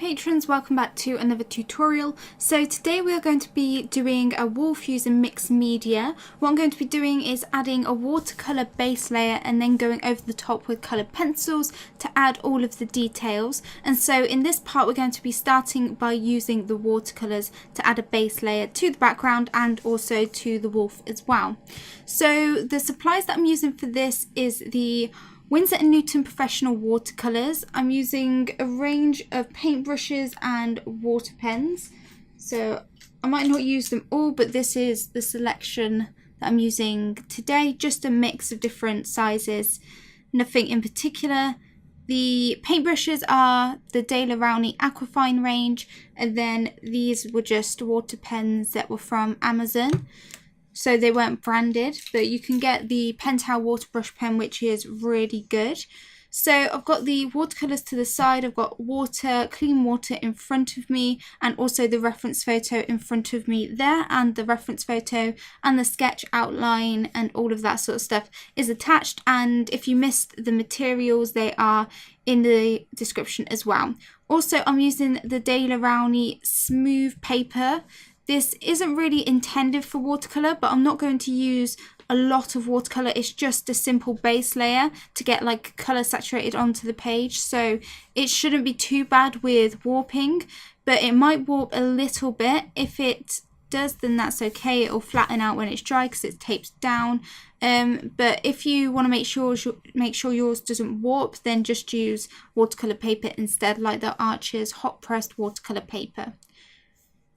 patrons, welcome back to another tutorial. So today we are going to be doing a Warfuse mixed media. What I'm going to be doing is adding a watercolour base layer and then going over the top with coloured pencils to add all of the details. And so in this part we're going to be starting by using the watercolours to add a base layer to the background and also to the wolf as well. So the supplies that I'm using for this is the Winsor & Newton Professional Watercolours. I'm using a range of paintbrushes and water pens. So I might not use them all, but this is the selection that I'm using today. Just a mix of different sizes, nothing in particular. The paintbrushes are the Daler Rowney Aquafine range, and then these were just water pens that were from Amazon. So they weren't branded, but you can get the Pentel water brush pen, which is really good. So I've got the watercolours to the side, I've got water, clean water in front of me, and also the reference photo in front of me there, and the reference photo and the sketch outline and all of that sort of stuff is attached. And if you missed the materials, they are in the description as well. Also, I'm using the Daler Rowney smooth paper. This isn't really intended for watercolour, but I'm not going to use a lot of watercolour. It's just a simple base layer to get like colour saturated onto the page. So it shouldn't be too bad with warping, but it might warp a little bit. If it does, then that's okay. It'll flatten out when it's dry because it tapes down. But if you want to make sure yours doesn't warp, then just use watercolour paper instead, like the Arches hot pressed watercolour paper.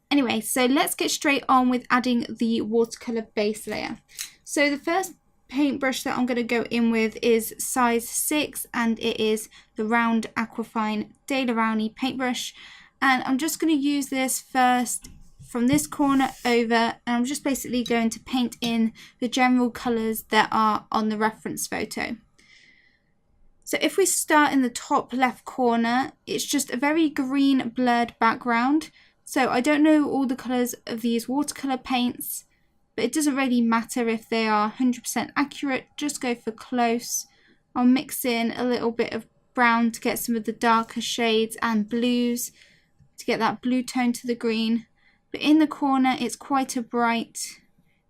Anyway, so let's get straight on with adding the watercolour base layer. So the first paintbrush that I'm going to go in with is size 6, and it is the round Aquafine Daler Rowney paintbrush. And I'm just going to use this first from this corner over, and I'm just basically going to paint in the general colours that are on the reference photo. So if we start in the top left corner, it's just a very green blurred background. So I don't know all the colours of these watercolour paints, but it doesn't really matter if they are 100% accurate, just go for close. I'll mix in a little bit of brown to get some of the darker shades and blues to get that blue tone to the green. But in the corner it's quite a bright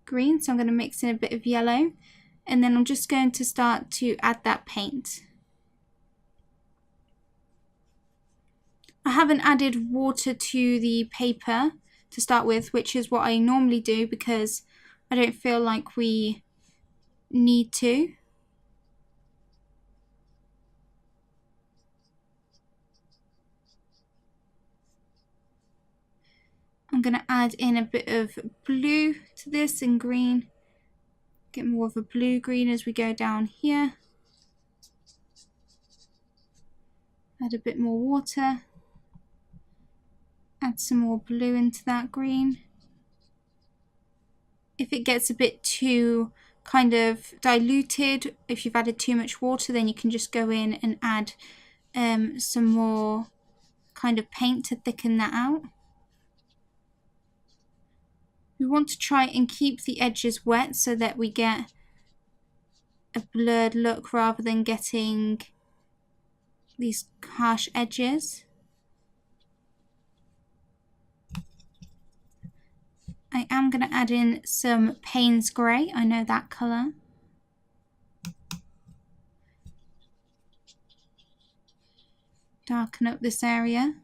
green, so I'm going to mix in a bit of yellow, and then I'm just going to start to add that paint. I haven't added water to the paper to start with, which is what I normally do because I don't feel like we need to. I'm going to add in a bit of blue to this and green. Get more of a blue-green as we go down here. Add a bit more water. Add some more blue into that green. If it gets a bit too kind of diluted, if you've added too much water, then you can just go in and add some more kind of paint to thicken that out. We want to try and keep the edges wet so that we get a blurred look rather than getting these harsh edges. I am going to add in some Payne's Grey, I know that colour. Darken up this area.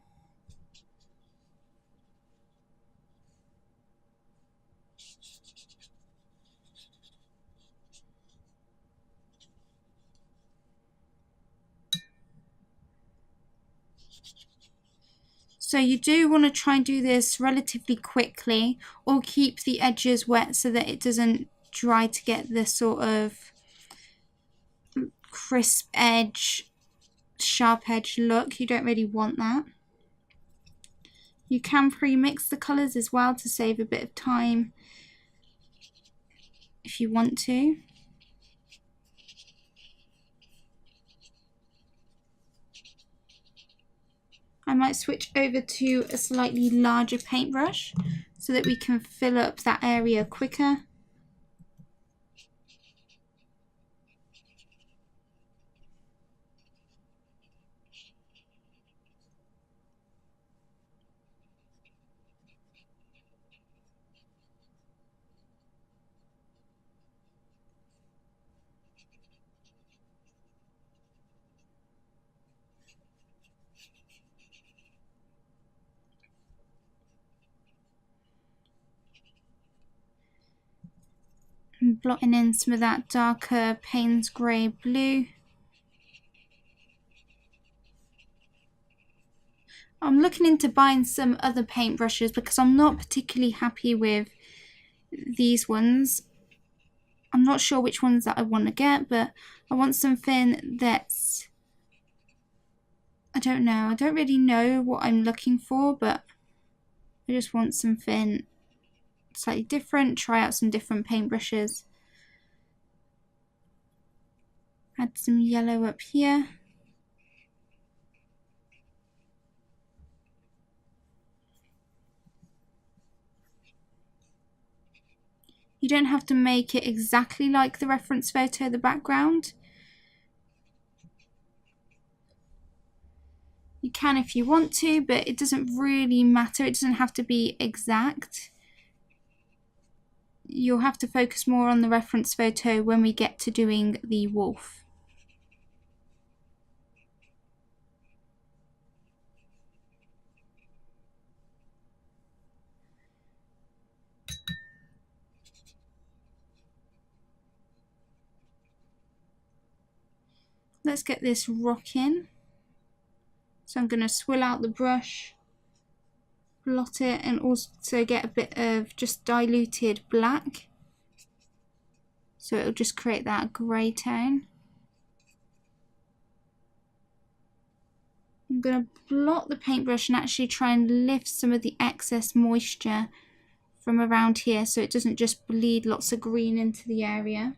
So you do want to try and do this relatively quickly, or keep the edges wet so that it doesn't dry to get this sort of crisp edge, sharp edge look. You don't really want that. You can pre-mix the colours as well to save a bit of time if you want to. I might switch over to a slightly larger paintbrush so that we can fill up that area quicker. I'm blotting in some of that darker Payne's Grey blue. I'm looking into buying some other paintbrushes because I'm not particularly happy with these ones. I'm not sure which ones that I want to get, but I want something that's, I don't know, I don't really know what I'm looking for, but I just want something slightly different, try out some different paintbrushes. Add some yellow up here. You don't have to make it exactly like the reference photo of the background. You can if you want to, but it doesn't really matter. It doesn't have to be exact. You'll have to focus more on the reference photo when we get to doing the wolf. Let's get this rocking. So I'm going to swill out the brush, blot it, and also get a bit of just diluted black. So it'll just create that grey tone. I'm going to blot the paintbrush and actually try and lift some of the excess moisture from around here so it doesn't just bleed lots of green into the area.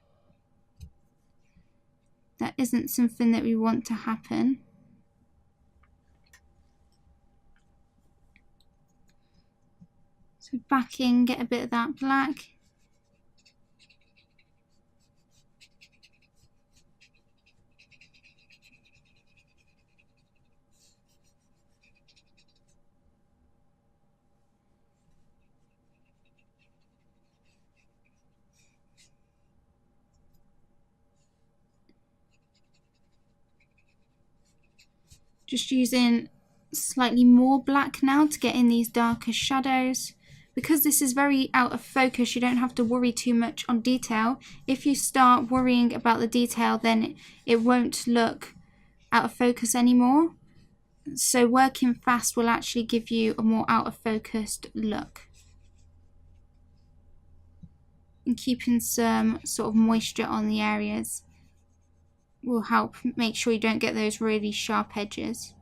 That isn't something that we want to happen. So back in, get a bit of that black. Just using slightly more black now to get in these darker shadows. Because this is very out of focus, you don't have to worry too much on detail. If you start worrying about the detail, then it won't look out of focus anymore. So working fast will actually give you a more out of focused look. And keeping some sort of moisture on the areas will help make sure you don't get those really sharp edges.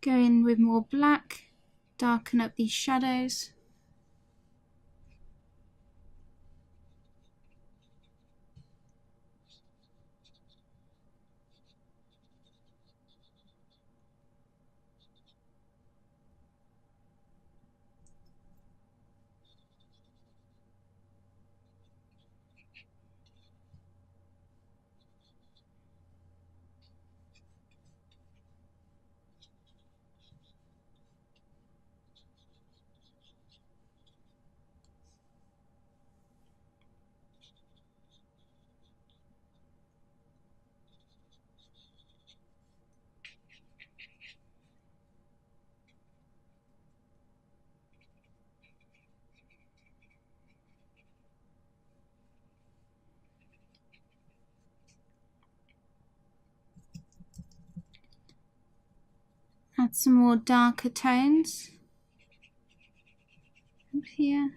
Go in with more black, darken up these shadows. Add some more darker tones up here.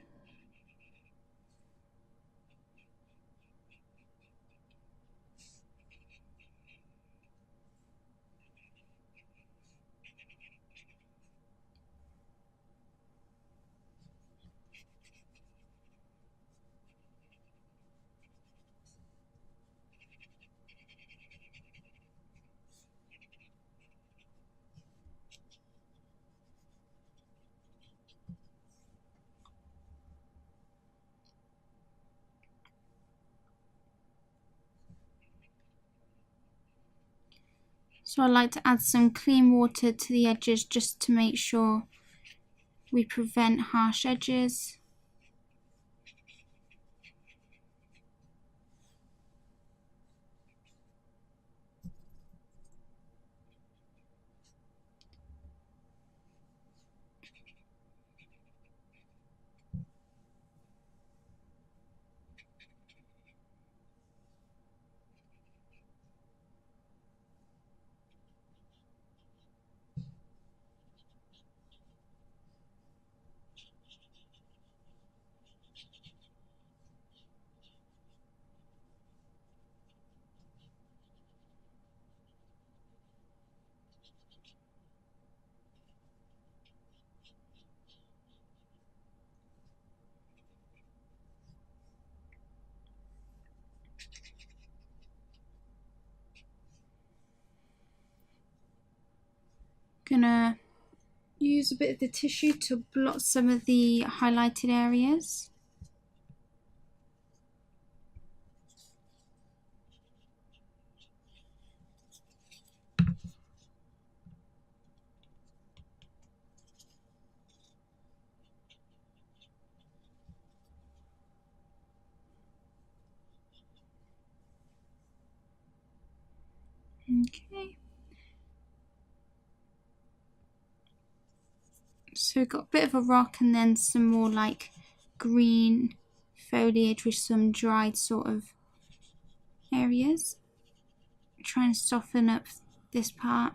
So I like to add some clean water to the edges just to make sure we prevent harsh edges. Gonna use a bit of the tissue to blot some of the highlighted areas. Okay. So we've got a bit of a rock and then some more like green foliage with some dried sort of areas. Try and soften up this part.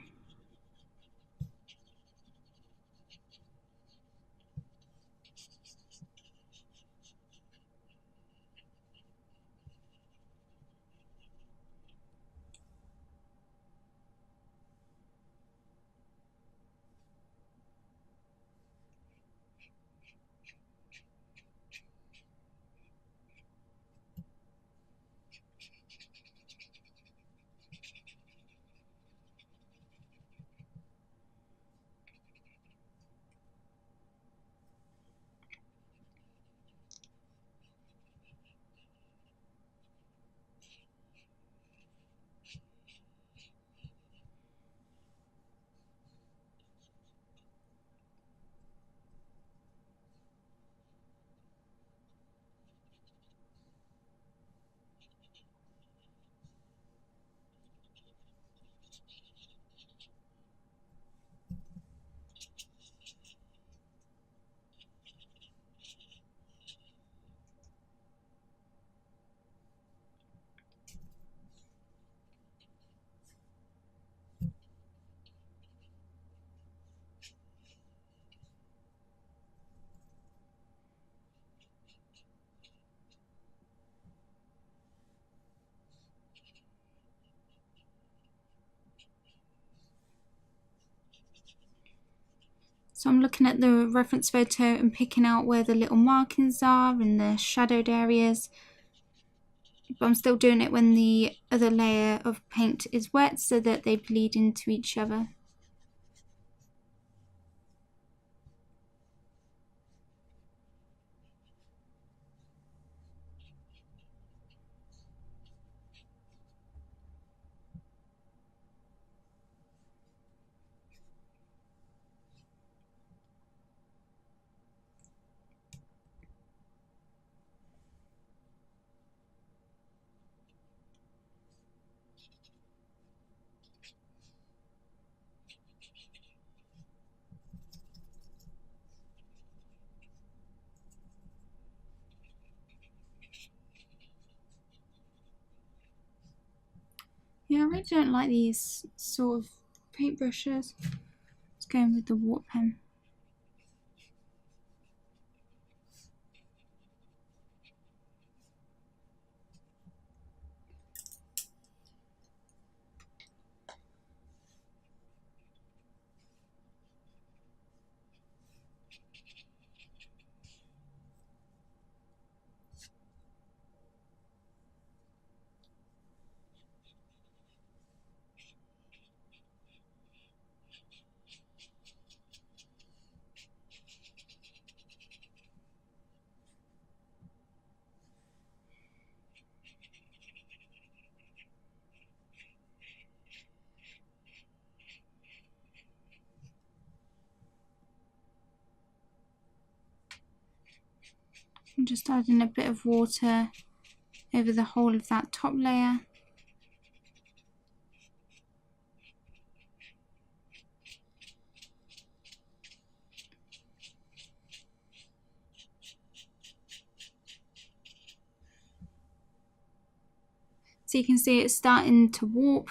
So I'm looking at the reference photo and picking out where the little markings are and the shadowed areas. But I'm still doing it when the other layer of paint is wet so that they bleed into each other. Yeah, I really don't like these sort of paintbrushes. Let's go in with the water pen. I'm just adding a bit of water over the whole of that top layer. So you can see it's starting to warp.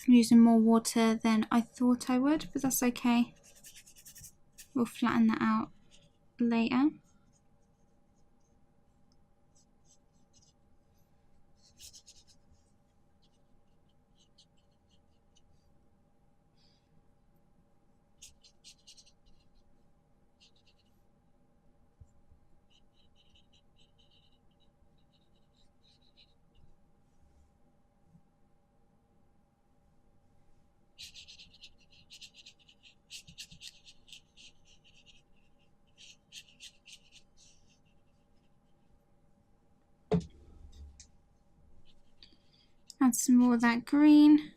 I'm using more water than I thought I would, but that's okay. We'll flatten that out later. Add some more of that green.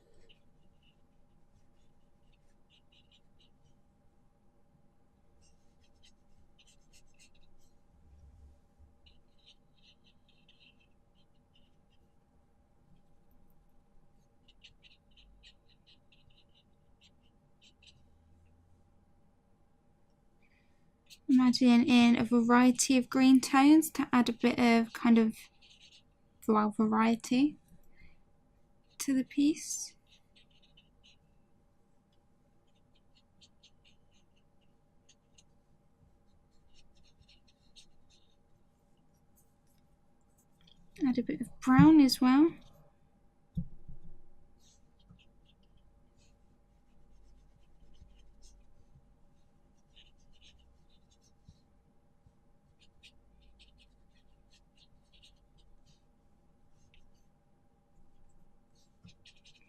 I'm adding in a variety of green tones to add a bit of kind of variety to the piece. Add a bit of brown as well.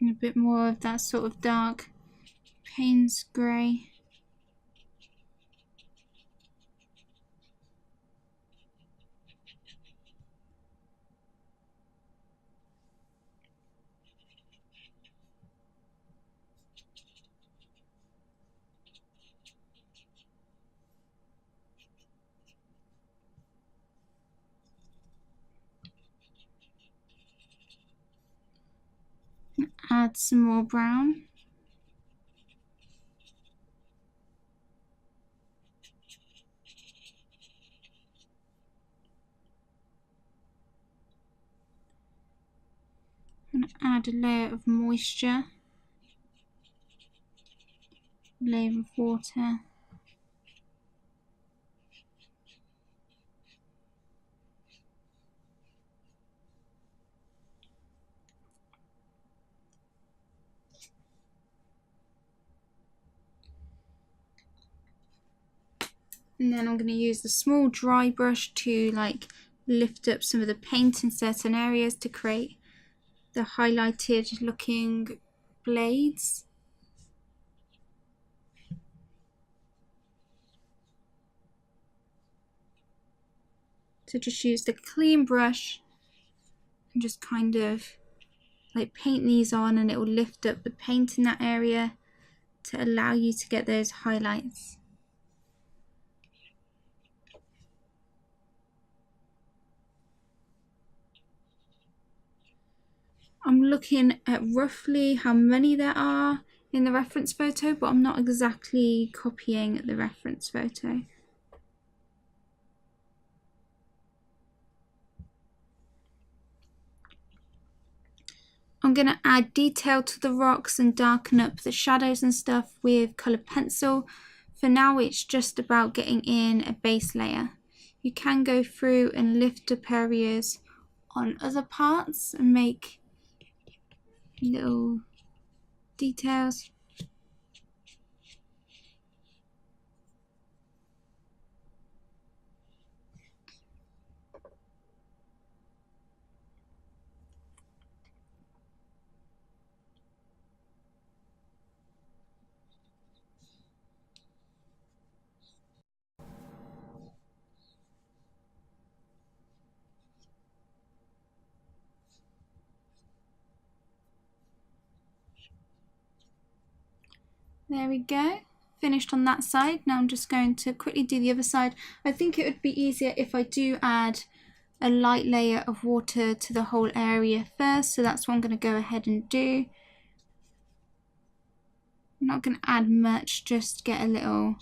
And a bit more of that sort of dark Payne's grey. Add some more brown. And add a layer of moisture, layer of water. And then I'm going to use the small dry brush to lift up some of the paint in certain areas to create the highlighted looking blades. So just use the clean brush and just kind of paint these on, and it will lift up the paint in that area to allow you to get those highlights. I'm looking at roughly how many there are in the reference photo, but I'm not exactly copying the reference photo. I'm going to add detail to the rocks and darken up the shadows and stuff with coloured pencil. For now, it's just about getting in a base layer. You can go through and lift up areas on other parts and make little details. There we go. finished on that side. Now I'm just going to quickly do the other side. I think it would be easier if I do add a light layer of water to the whole area first, so that's what I'm going to go ahead and do. I'm not going to add much, just get a little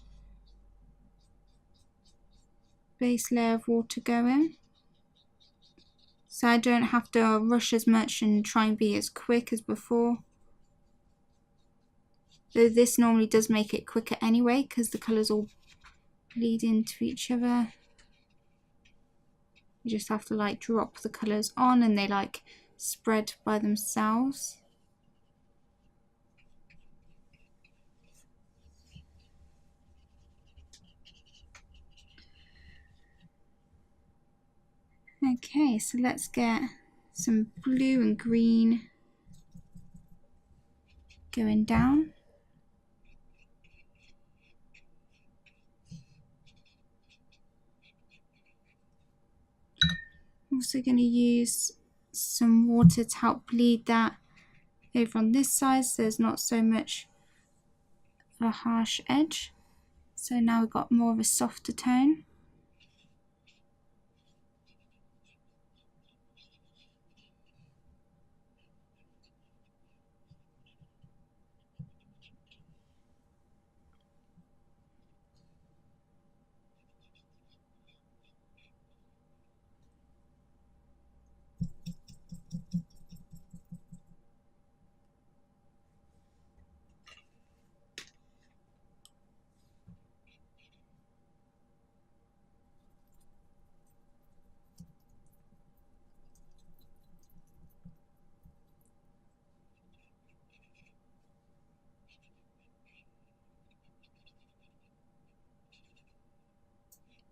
base layer of water going, so I don't have to rush as much and try and be as quick as before. Though this normally does make it quicker anyway because the colours all bleed into each other. You just have to like drop the colours on and they like spread by themselves. Okay, so let's get some blue and green going down. I'm also going to use some water to help bleed that over on this side so there's not so much of a harsh edge. So now we've got more of a softer tone.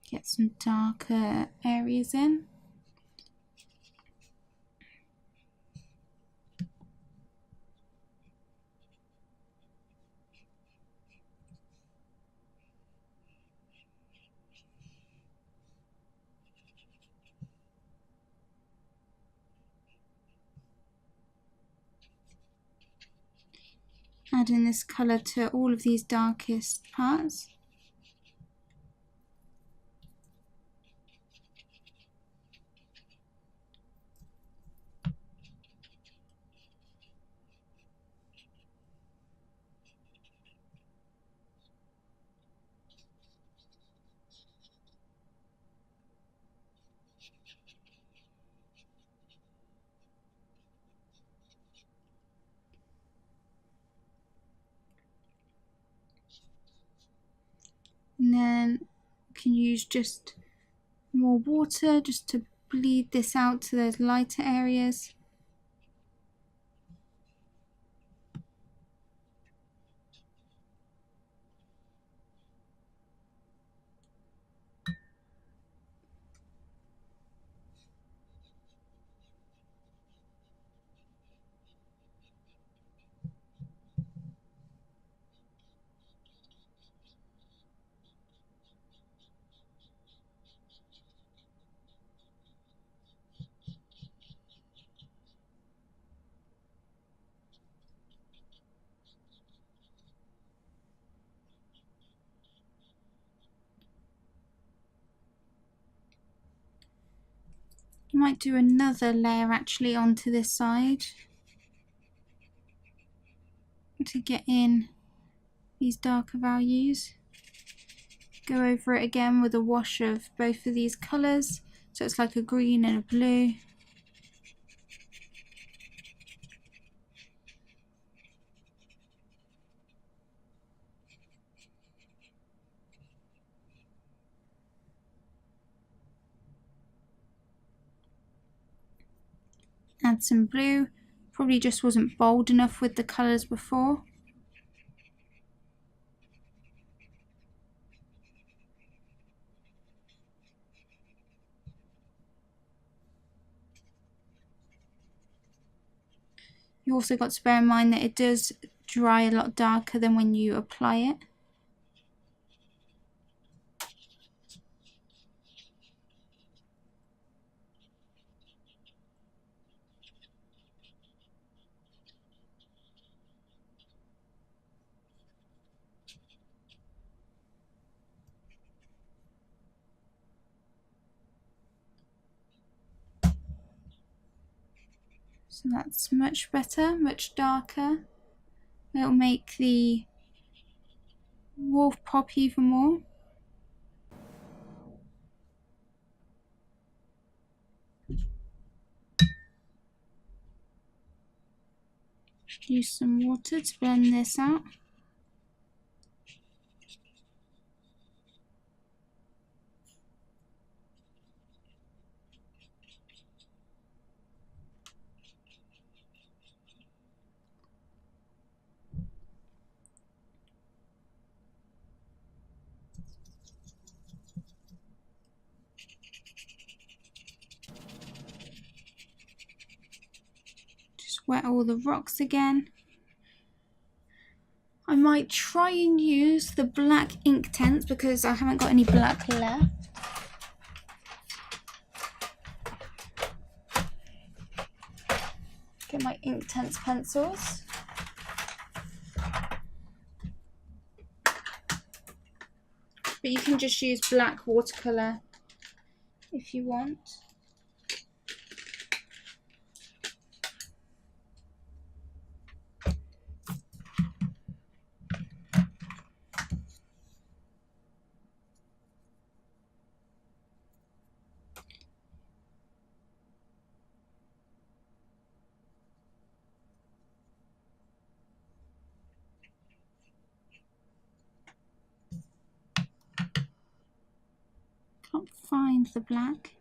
Get some darker areas in. Adding this colour to all of these darkest parts. And then you can use just more water just to bleed this out to those lighter areas. I might do another layer actually onto this side to get in these darker values. Go over it again with a wash of both of these colours, so it's like a green and a blue. Add some blue, probably just wasn't bold enough with the colours before. You also got to bear in mind that it does dry a lot darker than when you apply it. So that's much better, much darker. It'll make the wolf pop even more. Use some water to blend this out. Just wet all the rocks again. I might try and use the black Inktense because I haven't got any black left. Get my Inktense pencils. But you can just use black watercolour if you want. Can't find the black.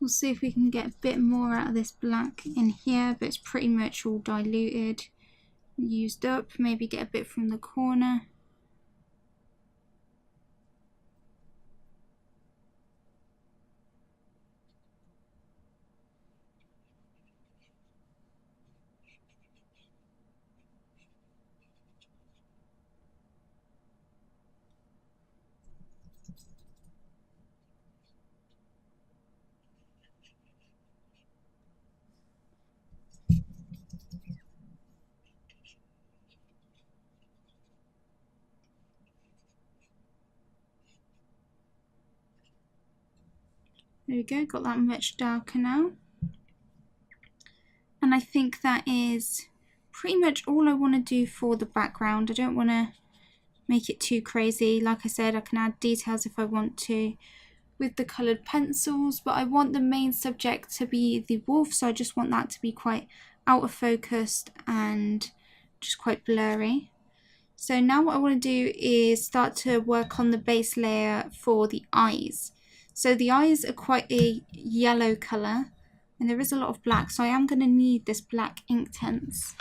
We'll see if we can get a bit more out of this black in here, but it's pretty much all diluted, used up. Maybe get a bit from the corner. There we go, got that much darker now. And I think that is pretty much all I want to do for the background. I don't want to make it too crazy. Like I said, I can add details if I want to with the coloured pencils, but I want the main subject to be the wolf, so I just want that to be quite out of focus and just quite blurry. So now what I want to do is start to work on the base layer for the eyes. So the eyes are quite a yellow colour and there is a lot of black, so I am going to need this black Inktense.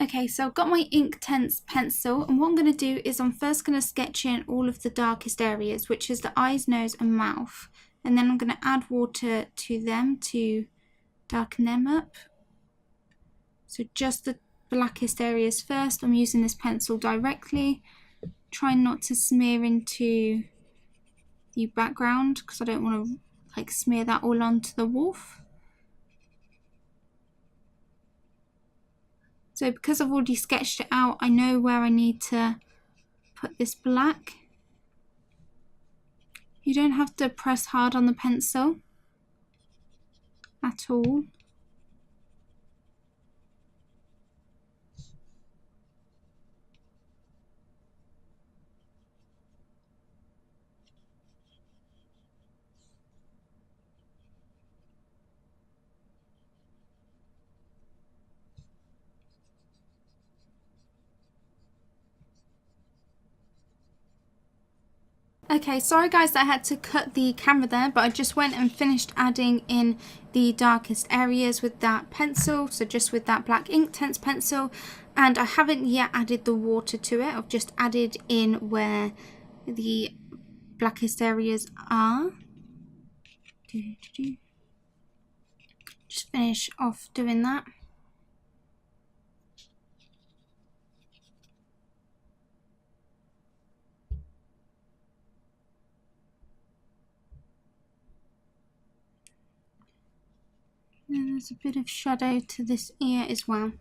Okay, so I've got my Inktense pencil, and what I'm going to do is I'm first going to sketch in all of the darkest areas, which is the eyes, nose and mouth, and then I'm going to add water to them to darken them up. So just the blackest areas first. I'm using this pencil directly, trying not to smear into the background because I don't want to like smear that all onto the wolf. So because I've already sketched it out, I know where I need to put this black. You don't have to press hard on the pencil at all. Okay, sorry guys that I had to cut the camera there, but I just went and finished adding in the darkest areas with that pencil, so just with that black Inktense pencil, and I haven't yet added the water to it. I've just added in where the blackest areas are. Just finish off doing that. And there's a bit of shadow to this ear as well.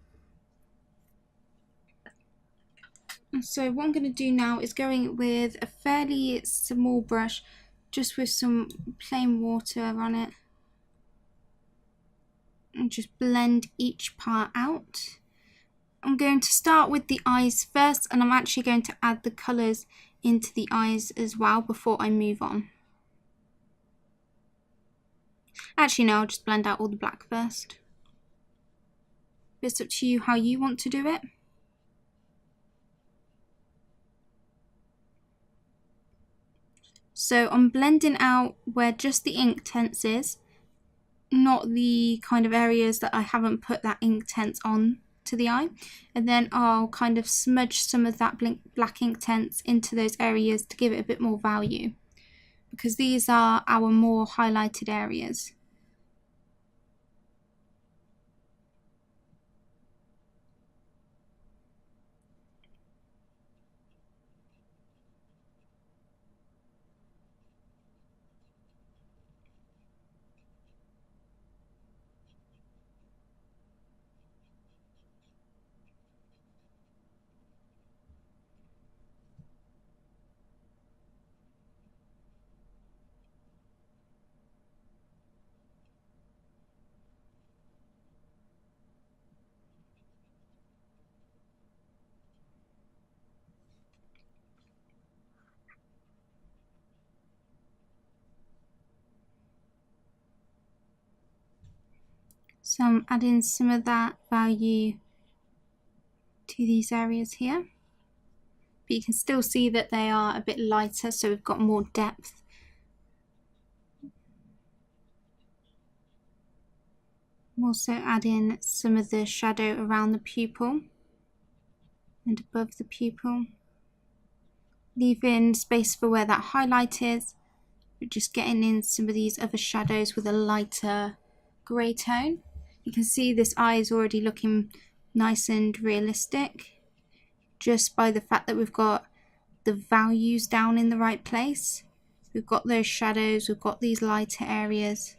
So what I'm going to do now is going with a fairly small brush, just with some plain water on it, and just blend each part out. I'm going to start with the eyes first, and I'm actually going to add the colours into the eyes as well before I move on. Actually no, I'll just blend out all the black first. It's up to you how you want to do it. So I'm blending out where just the Inktense is, not the kind of areas that I haven't put that Inktense on to the eye. And then I'll kind of smudge some of that black Inktense into those areas to give it a bit more value, because these are our more highlighted areas. So I'm adding some of that value to these areas here, but you can still see that they are a bit lighter, so we've got more depth. I'm also adding some of the shadow around the pupil and above the pupil, leaving space for where that highlight is, but just getting in some of these other shadows with a lighter grey tone. You can see this eye is already looking nice and realistic just by the fact that we've got the values down in the right place. We've got those shadows, we've got these lighter areas.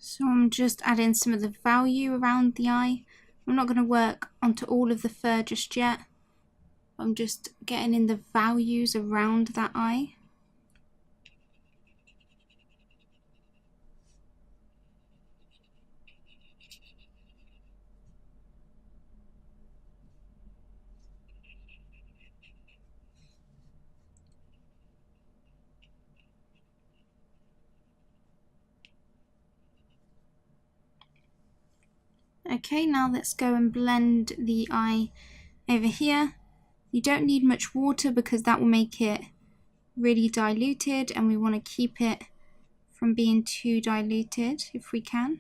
So I'm just adding some of the value around the eye. I'm not going to work onto all of the fur just yet. I'm just getting in the values around that eye. Okay, now let's go and blend the eye over here. You don't need much water because that will make it really diluted, and we want to keep it from being too diluted if we can.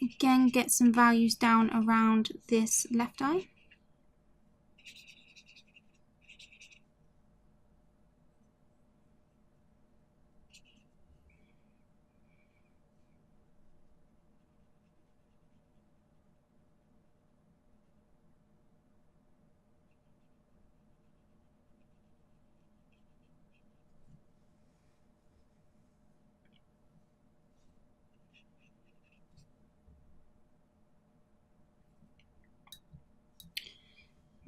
Again, get some values down around this left eye.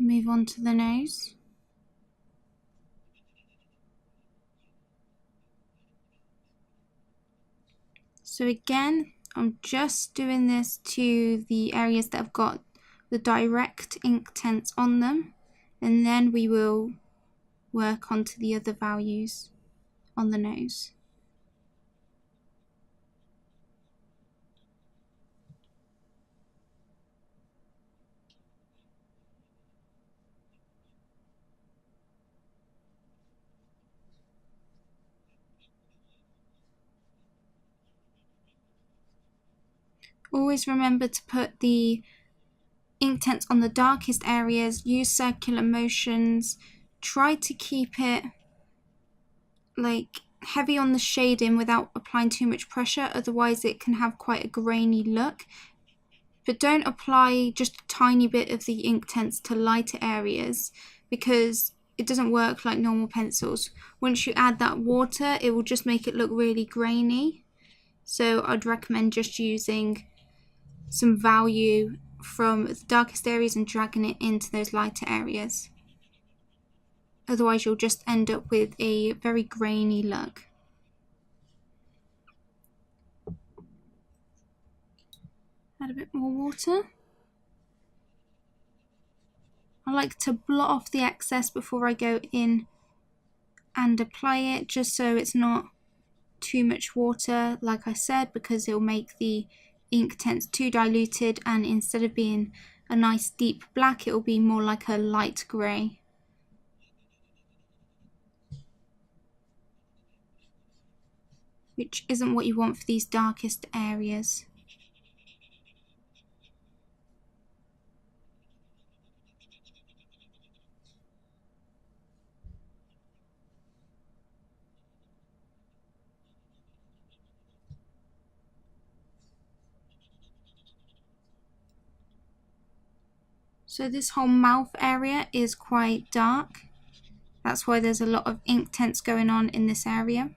Move on to the nose. So again, I'm just doing this to the areas that have got the direct Inktense on them, and then we will work onto the other values on the nose. Always remember to put the Inktense on the darkest areas, use circular motions, try to keep it like heavy on the shading without applying too much pressure, otherwise it can have quite a grainy look. But don't apply just a tiny bit of the Inktense to lighter areas because it doesn't work like normal pencils. Once you add that water, it will just make it look really grainy. So I'd recommend just using some value from the darkest areas and dragging it into those lighter areas. Otherwise you'll just end up with a very grainy look. Add a bit more water. I like to blot off the excess before I go in and apply it, just so it's not too much water, like I said, because it'll make the Inktense too diluted, and instead of being a nice deep black, it will be more like a light grey. Which isn't what you want for these darkest areas. So this whole mouth area is quite dark. That's why there's a lot of Inktense going on in this area.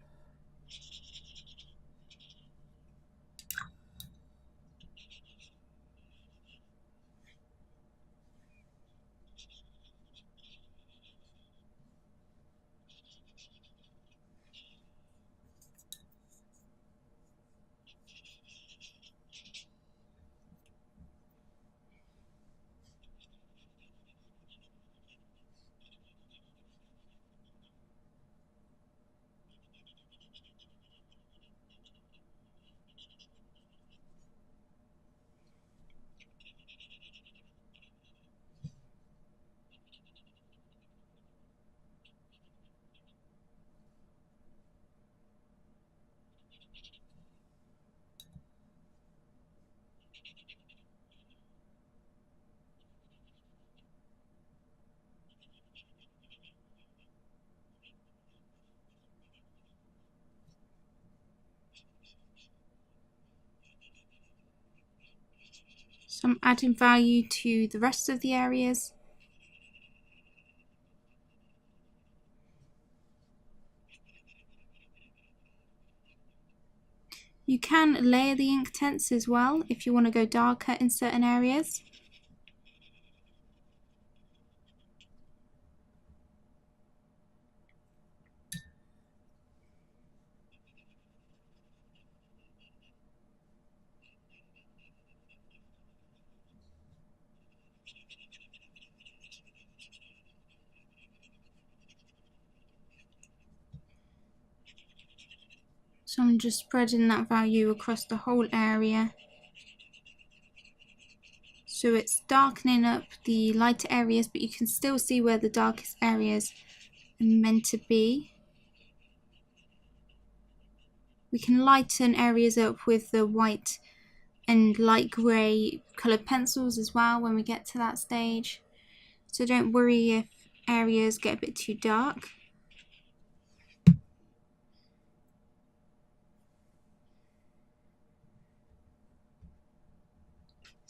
So I'm adding value to the rest of the areas. You can layer the Inktense as well if you want to go darker in certain areas. So I'm just spreading that value across the whole area. So it's darkening up the lighter areas, but you can still see where the darkest areas are meant to be. We can lighten areas up with the white and light grey coloured pencils as well when we get to that stage. So don't worry if areas get a bit too dark.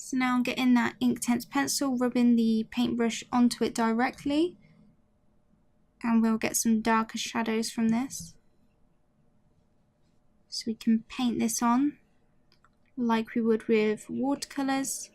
So now I'm getting that Inktense pencil, rubbing the paintbrush onto it directly, and we'll get some darker shadows from this. So we can paint this on like we would with watercolours.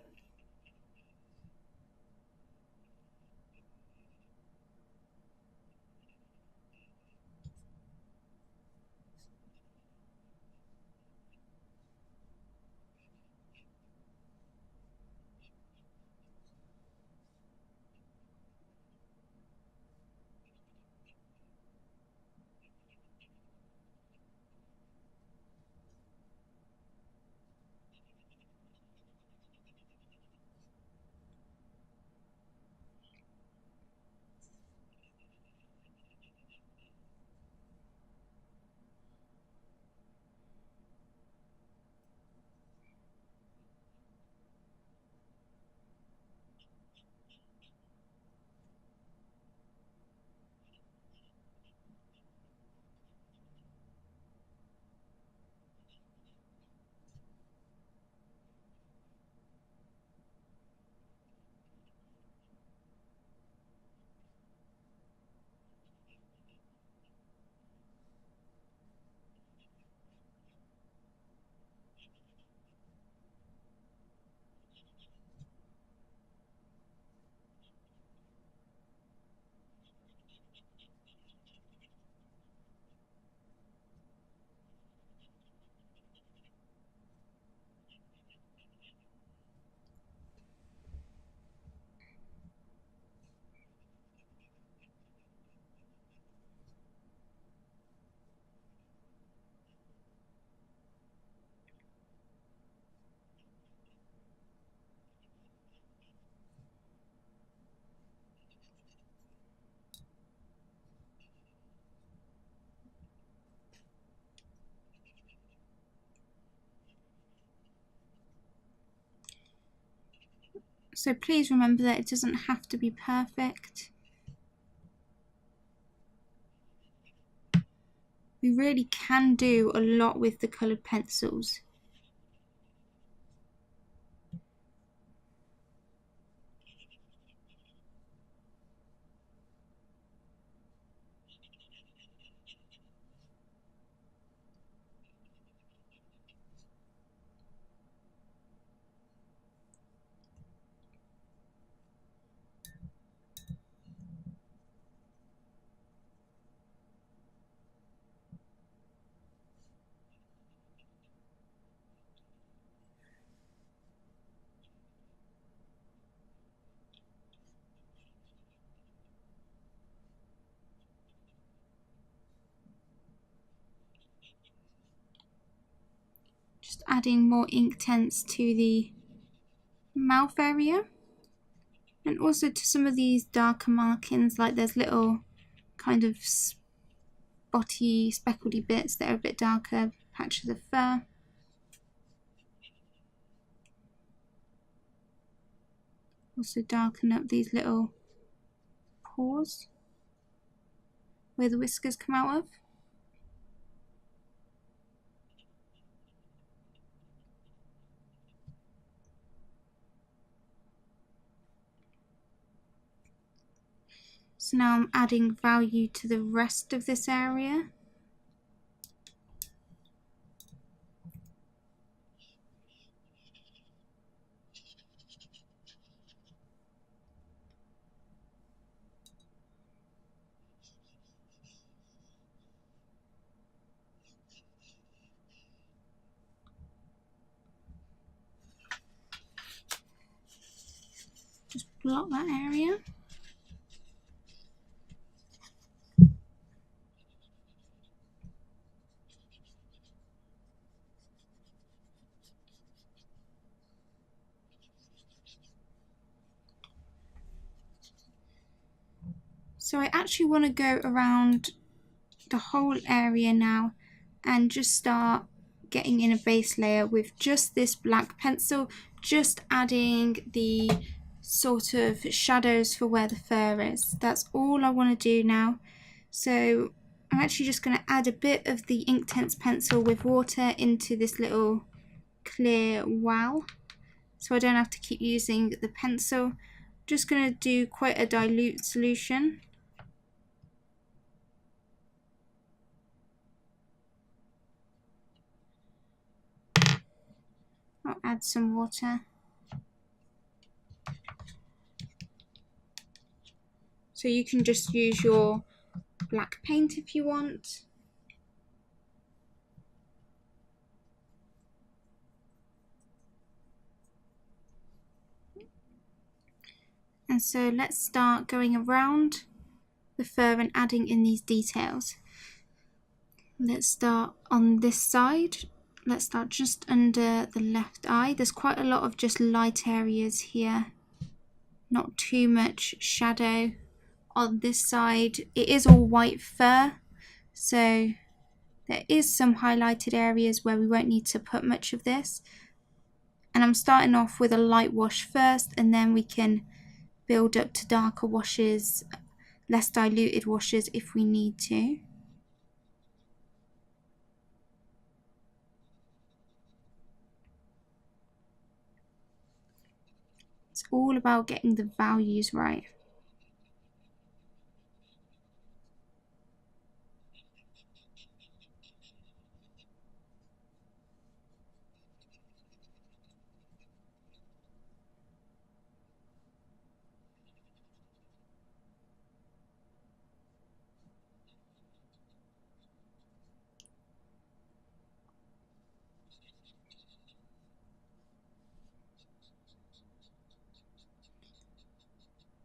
So please remember that it doesn't have to be perfect. We really can do a lot with the coloured pencils. Just adding more Inktense to the mouth area. And also to some of these darker markings, like there's little kind of spotty, speckledy bits that are a bit darker, patches of fur. Also darken up these little paws where the whiskers come out of. So now I'm adding value to the rest of this area. Just block that area. So I actually want to go around the whole area now and just start getting in a base layer with just this black pencil, just adding the sort of shadows for where the fur is. That's all I want to do now. So I'm actually just going to add a bit of the Inktense pencil with water into this little clear well, so I don't have to keep using the pencil. Just going to do quite a dilute solution. I'll add some water. So you can just use your black paint if you want. And so let's start going around the fur and adding in these details. Let's start on this side. Let's start just under the left eye. There's quite a lot of just light areas here. Not too much shadow on this side. It is all white fur, so there is some highlighted areas where we won't need to put much of this. And I'm starting off with a light wash first, and then we can build up to darker washes, less diluted washes if we need to. It's all about getting the values right.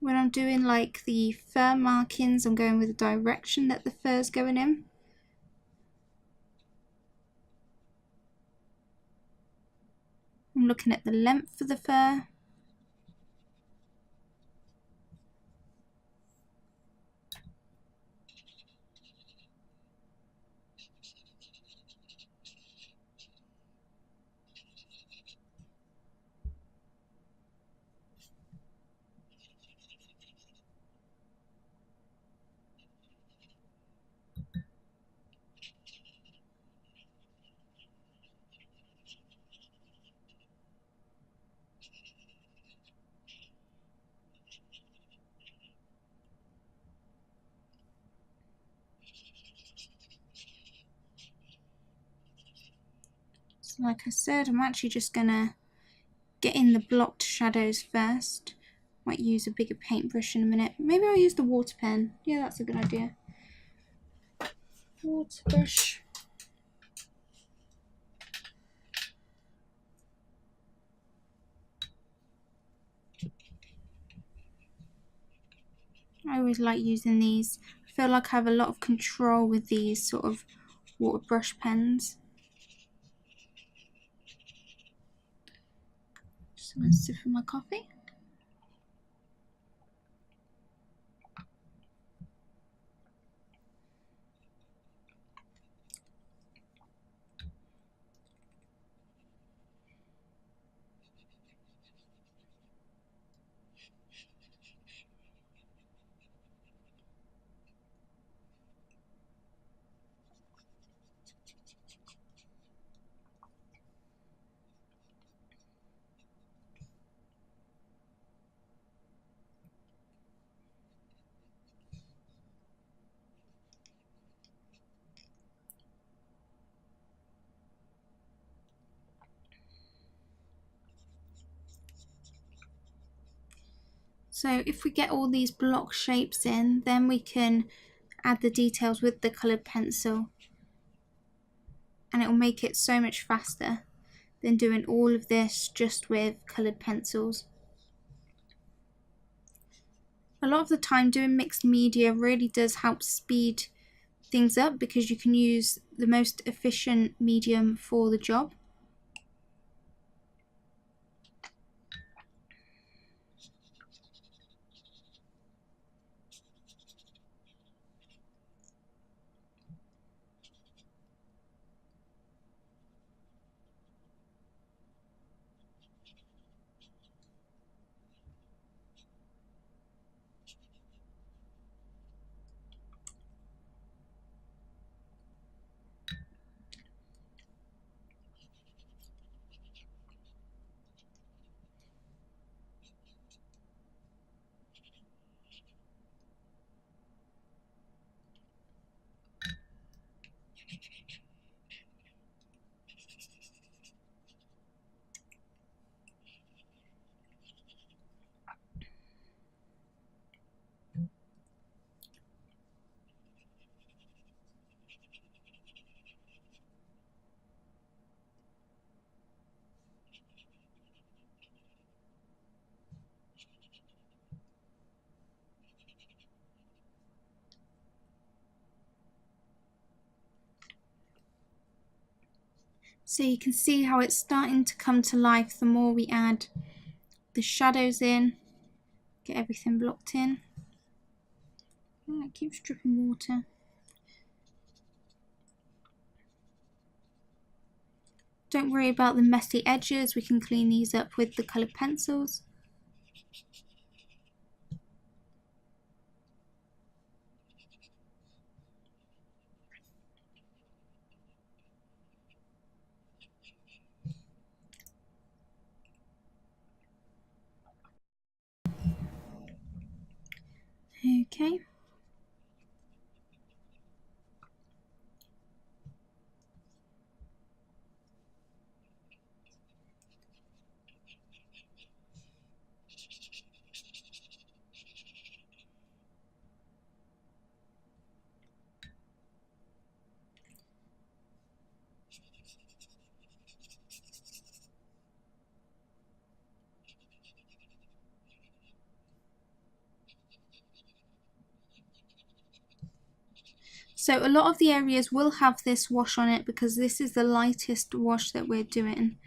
When I'm doing like the fur markings, I'm going with the direction that the fur's going in. I'm looking at the length of the fur. Like I said, I'm actually just gonna get in the blocked shadows first. Might use a bigger paintbrush in a minute. Maybe I'll use the water pen. Yeah, that's a good idea. Water brush. I always like using these. I feel like I have a lot of control with these sort of water brush pens. Just gonna sip of my coffee. So if we get all these block shapes in, then we can add the details with the coloured pencil, and it will make it so much faster than doing all of this just with coloured pencils. A lot of the time doing mixed media really does help speed things up because you can use the most efficient medium for the job. So you can see how it's starting to come to life the more we add the shadows in, get everything blocked in. Oh, it keeps dripping water. Don't worry about the messy edges, we can clean these up with the coloured pencils. Okay. So a lot of the areas will have this wash on it because this is the lightest wash that we're doing.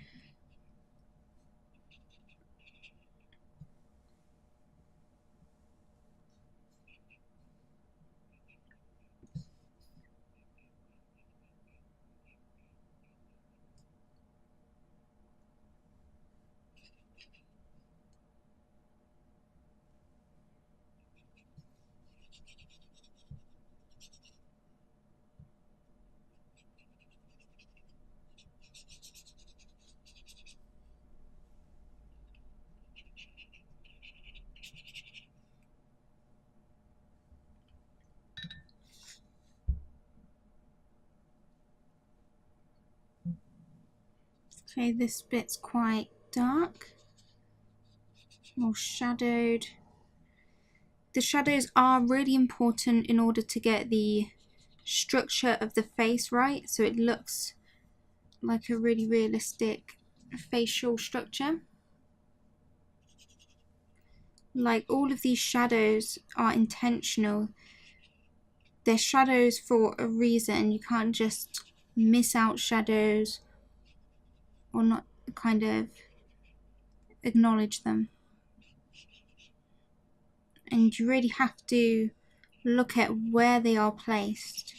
Okay, this bit's quite dark, more shadowed. The shadows are really important in order to get the structure of the face right, so it looks like a really realistic facial structure. Like, all of these shadows are intentional. They're shadows for a reason. You can't just miss out shadows or not kind of acknowledge them. And you really have to look at where they are placed,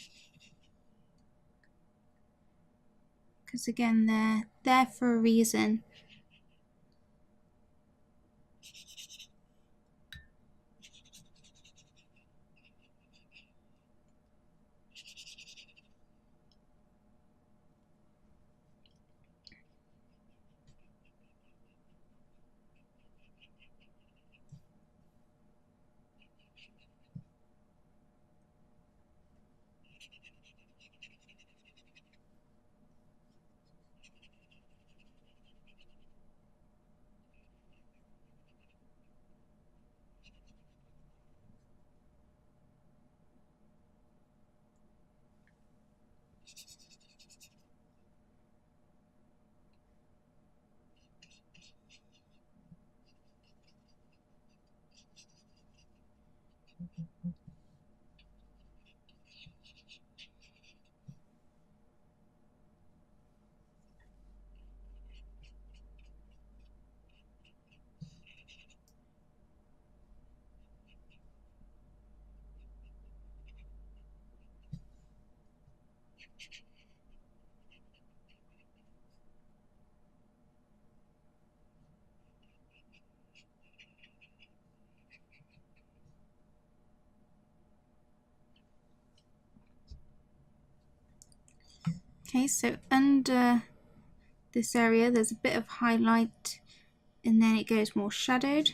because again, they're there for a reason. Okay, so under this area there's a bit of highlight and then it goes more shadowed.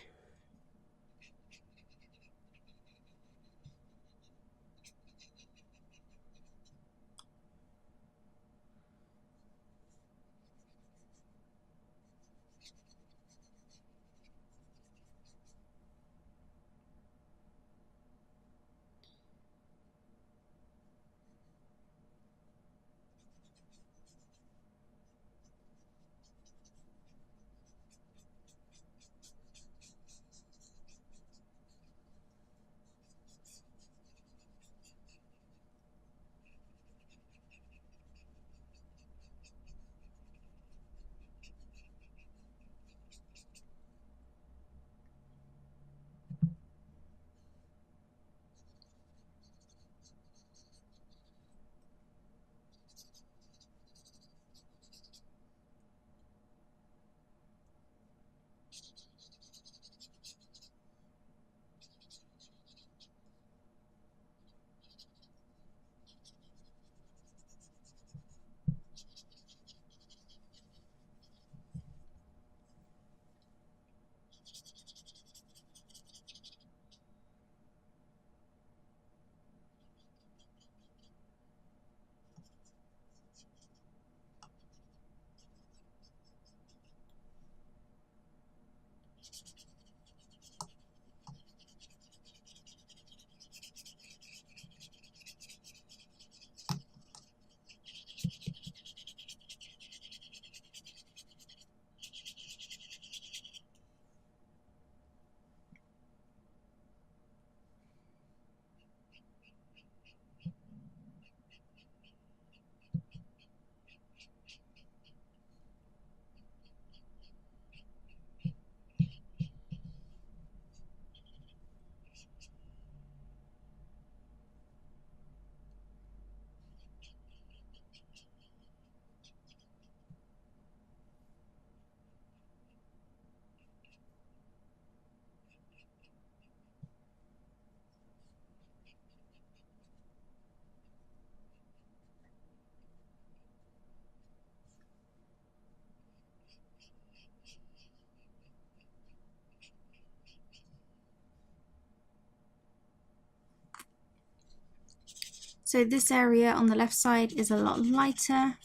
So this area on the left side is a lot lighter,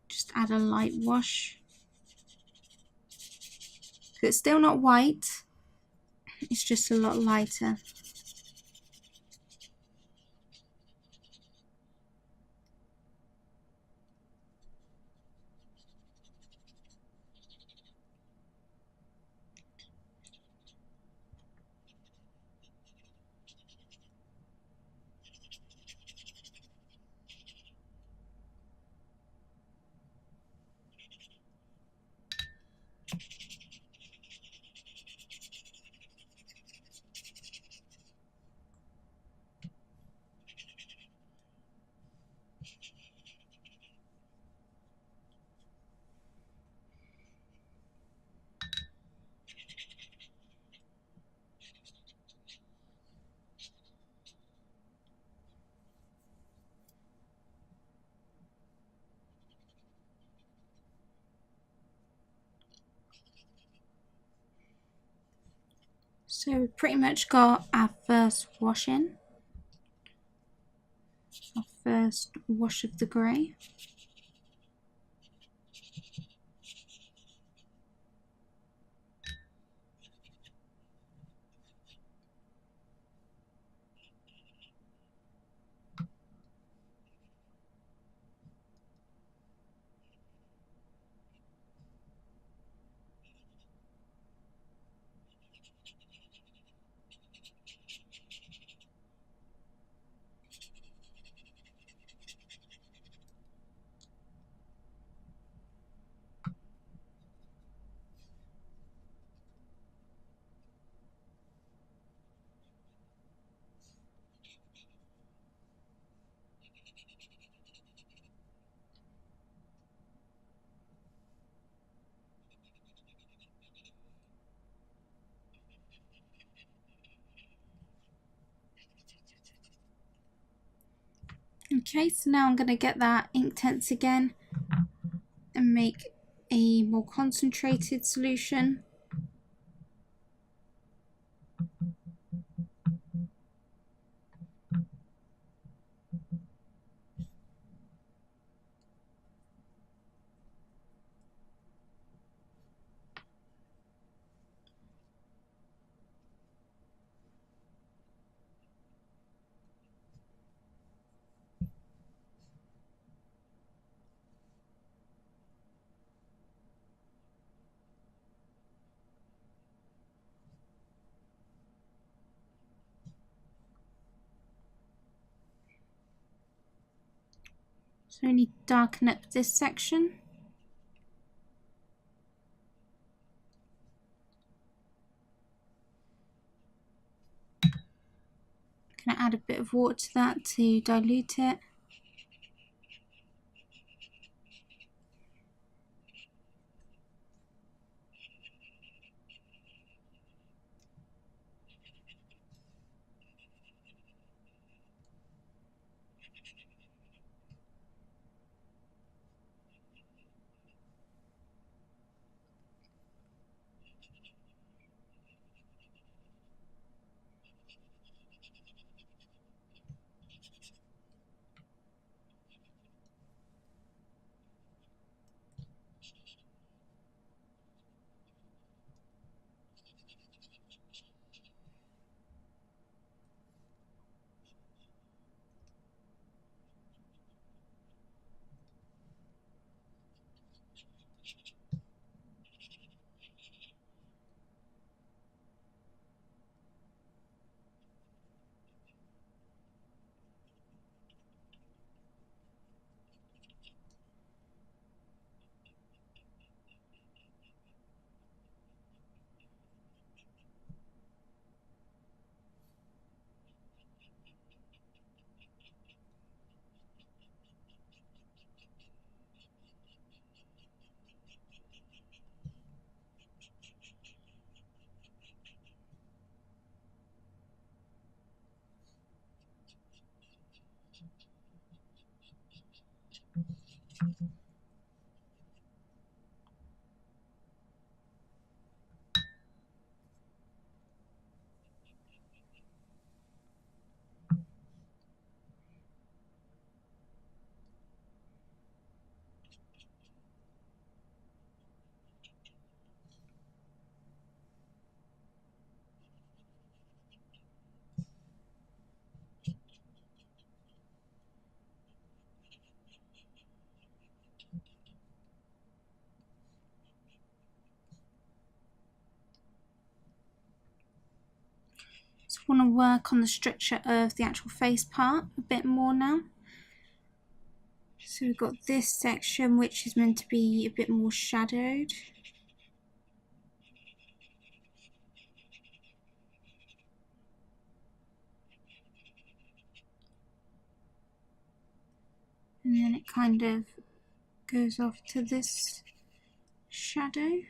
just add a light wash. It's still not white, it's just a lot lighter. So we've pretty much got our first wash in, our first wash of the grey. Okay, so now I'm going to get that Inktense again and make a more concentrated solution. So I need to darken up this section. Going to add a bit of water to that to dilute it. just want to work on the structure of the actual face part a bit more now. So we've got this section which is meant to be a bit more shadowed. And then it kind of goes off to this shadow.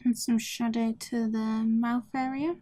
And some shadow to the mouth area.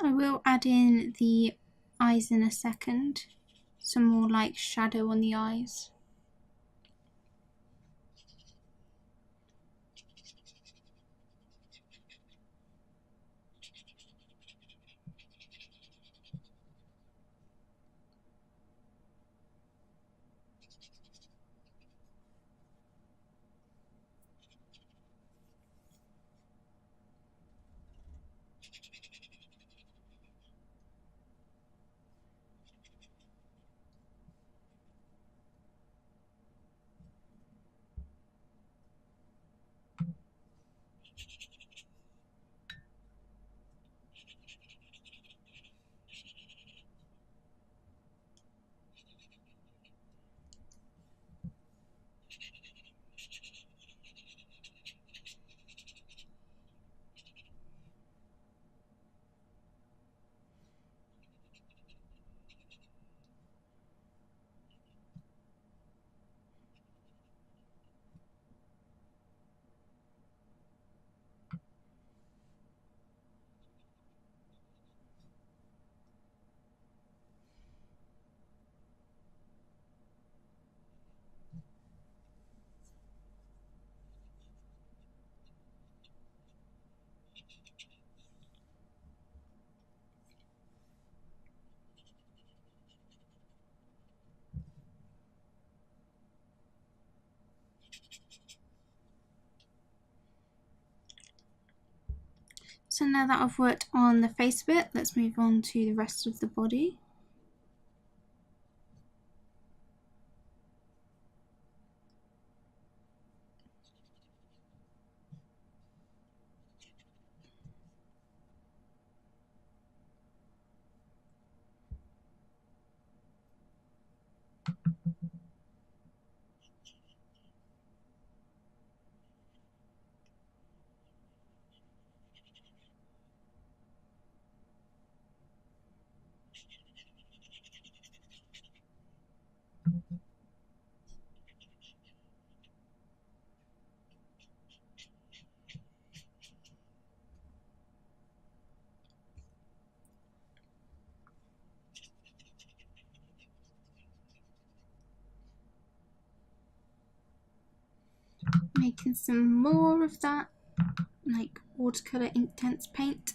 I will add in the eyes in a second, some more like shadow on the eyes. So now that I've worked on the face bit, let's move on to the rest of the body. Making some more of that, like watercolour Inktense paint.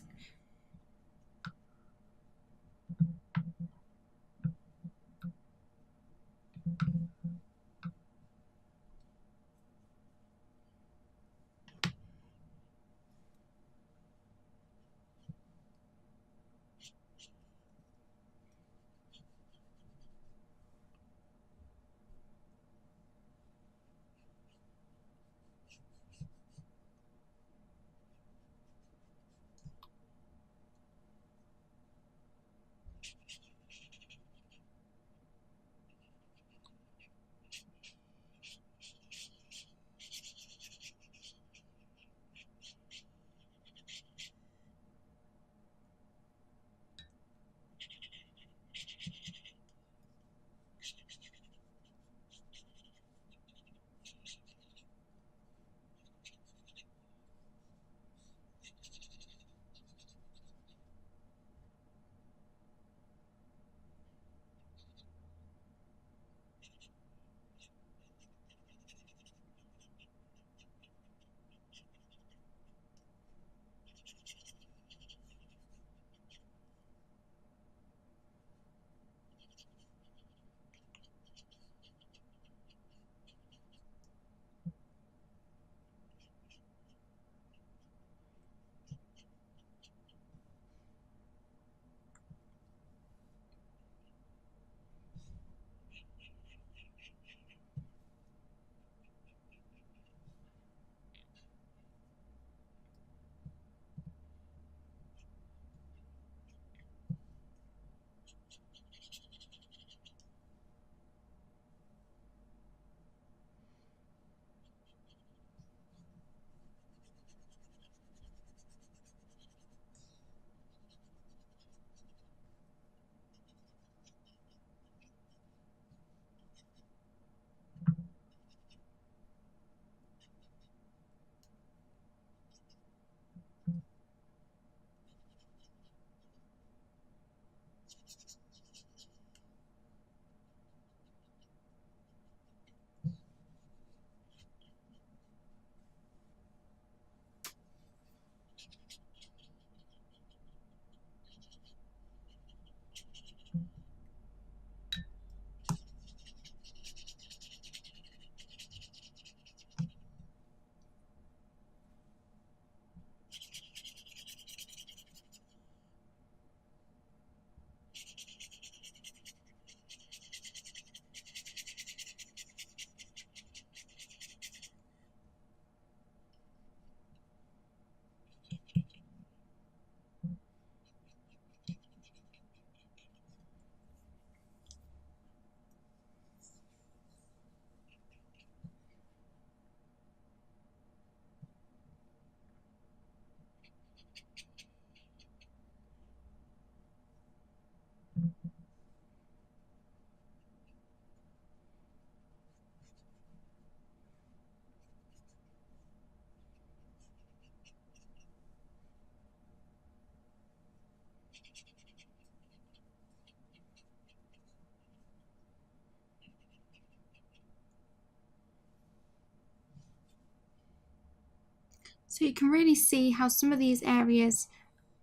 So you can really see how some of these areas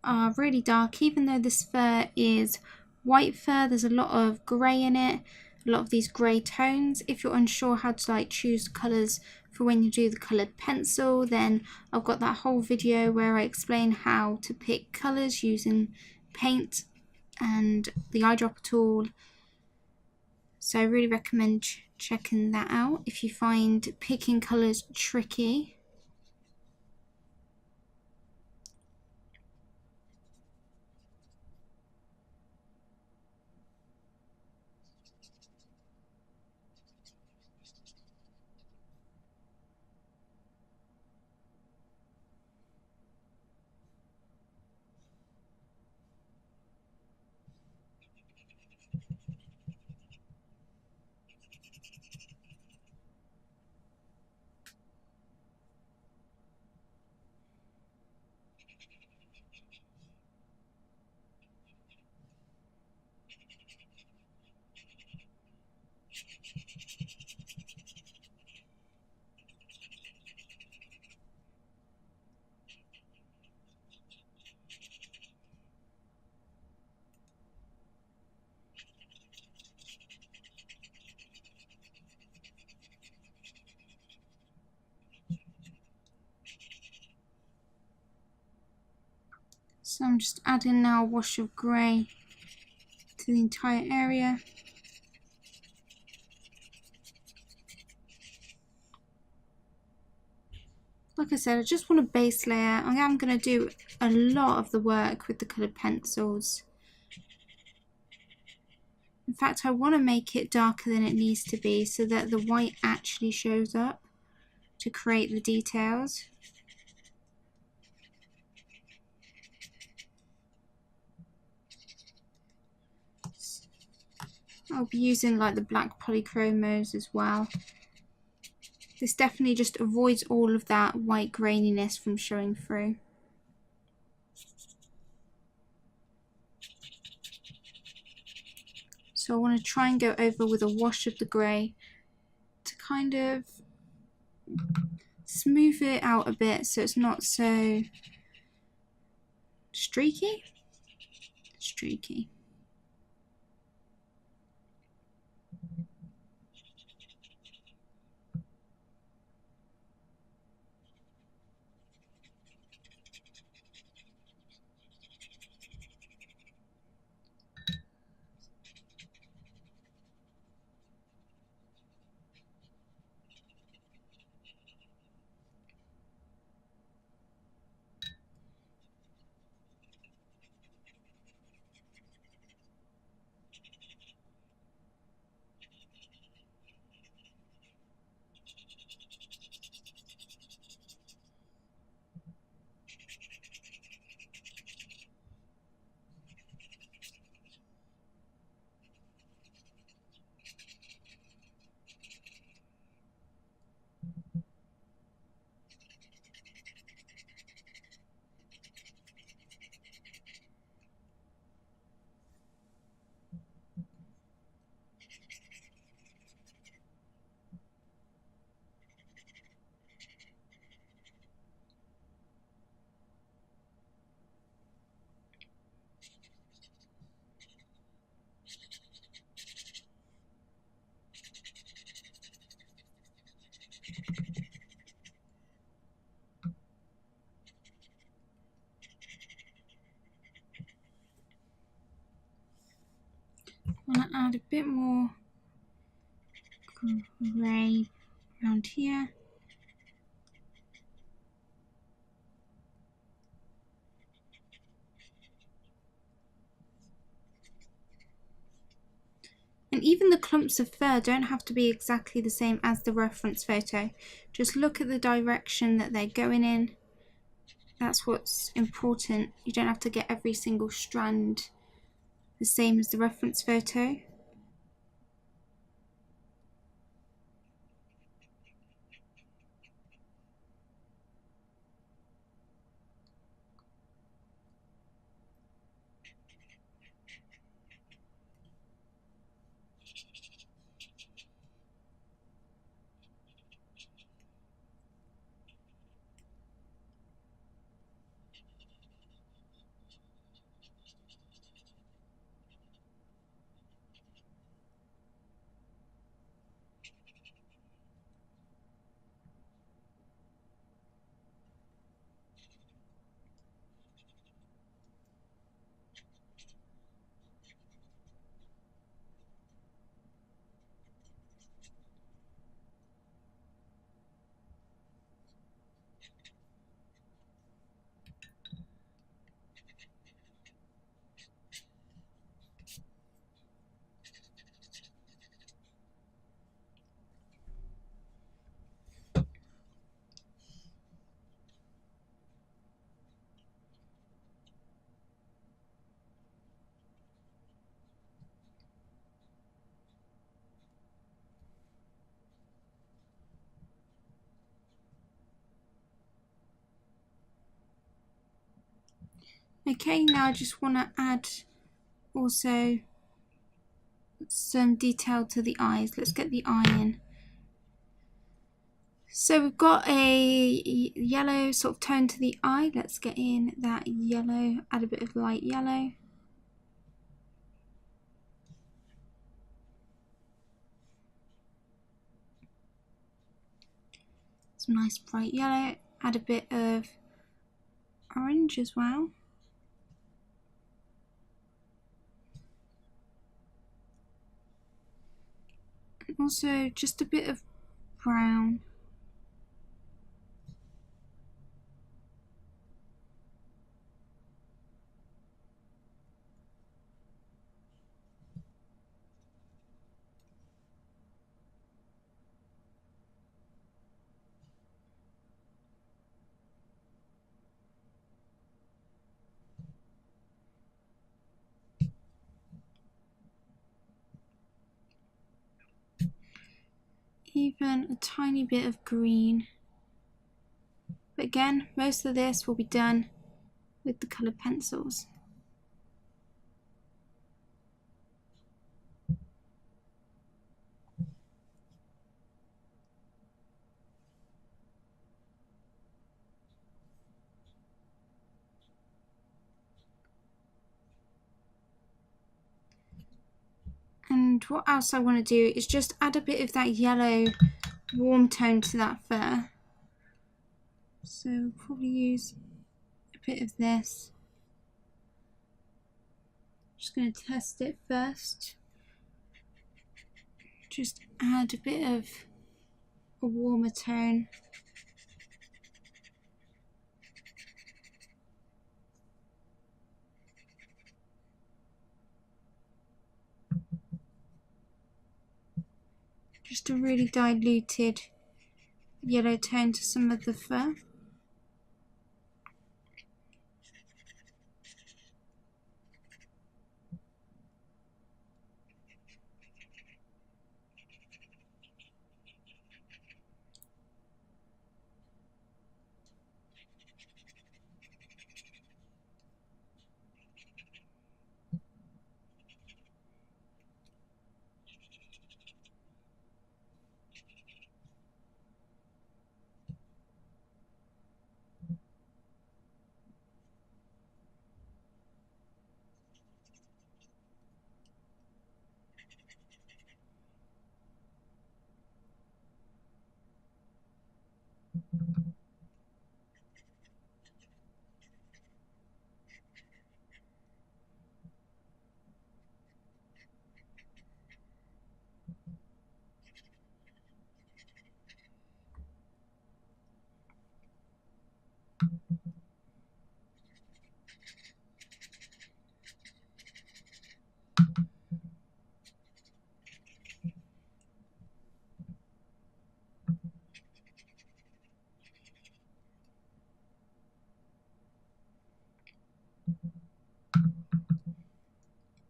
are really dark, even though this fur is white fur. There's a lot of grey in it, a lot of these grey tones. If you're unsure how to like choose colours for when you do the coloured pencil, then I've got that whole video where I explain how to pick colours using paint and the eyedropper tool. So I really recommend checking that out if you find picking colours tricky. So I'm just adding now a wash of grey to the entire area. Like I said, I just want a base layer. I am going to do a lot of the work with the coloured pencils. In fact, I want to make it darker than it needs to be so that the white actually shows up to create the details. I'll be using like the black polychromos as well. This definitely just avoids all of that white graininess from showing through. So I want to try and go over with a wash of the grey to kind of smooth it out a bit so it's not so streaky. I want to add a bit more grey around here. And even the clumps of fur don't have to be exactly the same as the reference photo. Just look at the direction that they're going in. That's what's important. You don't have to get every single strand the same as the reference photo. Okay, now I just want to add also some detail to the eyes. Let's get the eye in. So we've got a yellow sort of tone to the eye. Let's get in that yellow, add a bit of light yellow. Some nice bright yellow. Add a bit of orange as well. Also just a bit of brown. Even a tiny bit of green. But again, most of this will be done with the coloured pencils. And what else I want to do is just add a bit of that yellow warm tone to that fur. So probably use a bit of this. Just going to test it first. Just add a bit of a warmer tone. Just a really diluted yellow tone to some of the fur.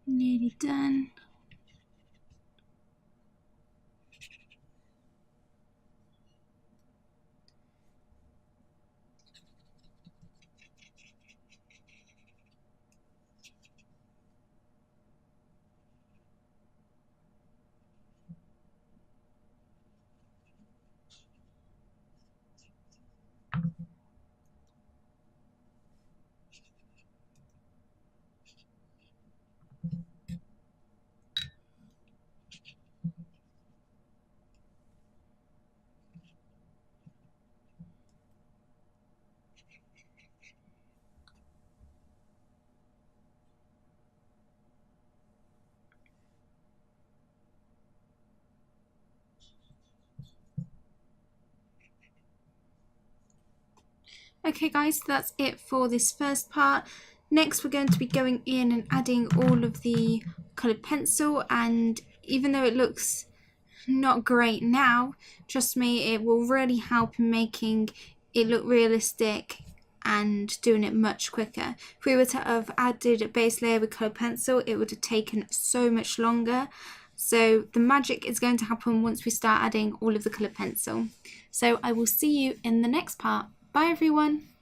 Nearly done. Okay guys, so that's it for this first part. Next we're going to be going in and adding all of the coloured pencil, and even though it looks not great now, trust me, it will really help in making it look realistic and doing it much quicker. If we were to have added a base layer with coloured pencil, it would have taken so much longer. So the magic is going to happen once we start adding all of the coloured pencil. So I will see you in the next part. Bye everyone!